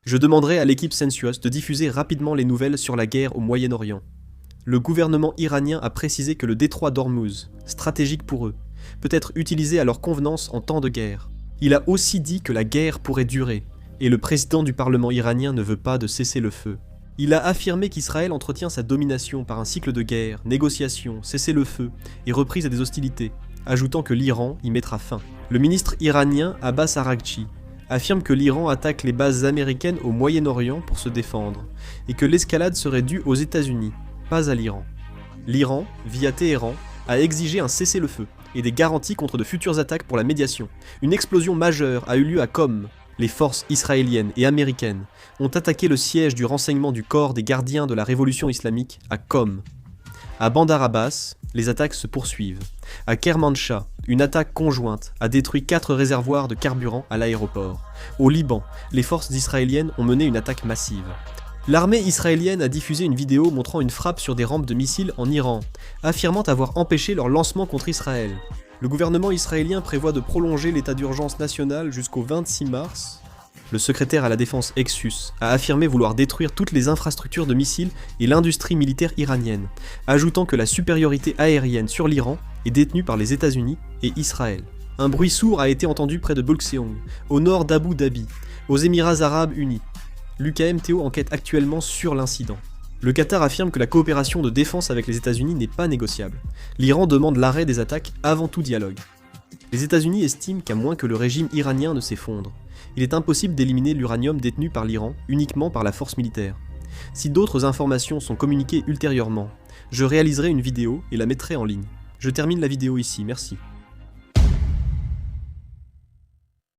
Je demanderai à l'équipe Sensuous de diffuser rapidement les nouvelles sur la guerre au Moyen-Orient. Le gouvernement iranien a précisé que le détroit d'Ormuz, stratégique pour eux, peut être utilisé à leur convenance en temps de guerre. Il a aussi dit que la guerre pourrait durer, et le président du Parlement iranien ne veut pas de cessez-le-feu. Il a affirmé qu'Israël entretient sa domination par un cycle de guerre, négociations, cessez-le-feu et reprise des hostilités, ajoutant que l'Iran y mettra fin. Le ministre iranien Abbas Araghchi affirme que l'Iran attaque les bases américaines au Moyen-Orient pour se défendre, et que l'escalade serait due aux États-Unis, pas à l'Iran. L'Iran, via Téhéran, a exigé un cessez-le-feu et des garanties contre de futures attaques pour la médiation. Une explosion majeure a eu lieu à Qom. Les forces israéliennes et américaines ont attaqué le siège du renseignement du corps des gardiens de la révolution islamique à Qom. À Bandar Abbas, les attaques se poursuivent. À Kermanshah, une attaque conjointe a détruit 4 réservoirs de carburant à l'aéroport. Au Liban, les forces israéliennes ont mené une attaque massive. L'armée israélienne a diffusé une vidéo montrant une frappe sur des rampes de missiles en Iran, affirmant avoir empêché leur lancement contre Israël. Le gouvernement israélien prévoit de prolonger l'état d'urgence national jusqu'au 26 mars. Le secrétaire à la défense Exus a affirmé vouloir détruire toutes les infrastructures de missiles et l'industrie militaire iranienne, ajoutant que la supériorité aérienne sur l'Iran est détenue par les États-Unis et Israël. Un bruit sourd a été entendu près de Bulxeong, au nord d'Abu Dhabi, aux Émirats arabes unis. L'UKMTO enquête actuellement sur l'incident. Le Qatar affirme que la coopération de défense avec les États-Unis n'est pas négociable. L'Iran demande l'arrêt des attaques avant tout dialogue. Les États-Unis estiment qu'à moins que le régime iranien ne s'effondre, il est impossible d'éliminer l'uranium détenu par l'Iran uniquement par la force militaire. Si d'autres informations sont communiquées ultérieurement, je réaliserai une vidéo et la mettrai en ligne. Je termine la vidéo ici, merci.